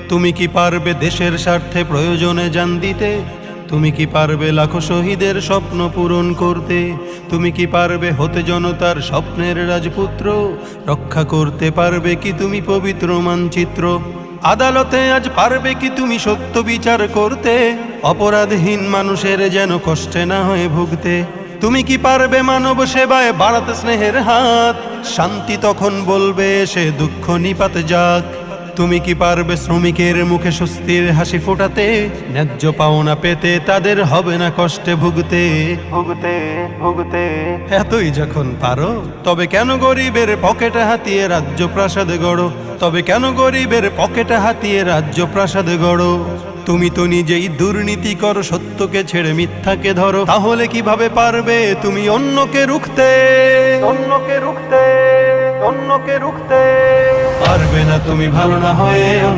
তুমি কি পারবে দেশের স্বার্থে প্রয়োজনে জান দিতে? তুমি কি পারবে লাখো শহীদের স্বপ্ন পূরণ করতে? তুমি কি পারবে হতে জনতার স্বপ্নের রাজপুত্র? রক্ষা করতে পারবে কি তুমি পবিত্র মানচিত্র? আদালতে আজ পারবে কি তুমি সত্য বিচার করতে? অপরাধহীন মানুষের যেন কষ্টে না হয়ে ভুগতে। তুমি কি পারবে মানব সেবায় বাড়াতে স্নেহের হাত? শান্তি তখন বলবে সে দুঃখ নিপাত যাক। তুমি কি পারবে শ্রমিকের মুখে স্বস্তির হাসি ফোটাতে? ন্যায্য পাওনা পেতে তাদের হবে না কষ্টে ভুগতে ভুগতে ভুগতে। এতই যখন পারো, তবে কেন গরিবের পকেটে হাতিয়ে রাজ্য প্রাসাদ গড়ো? তবে কেন গরিবের পকেটে হাতিয়ে রাজ্য প্রাসাদ গড়ো? তুমি তো নিজেই দুর্নীতি করো, সত্যকে ছেড়ে মিথ্যাকে ধরো। তাহলে কিভাবে পারবে তুমি অন্যকে রুখতে? অন্যকে রুখতে, অন্যকে রুখতে পারবে না তুমি ভালো না হয়ে।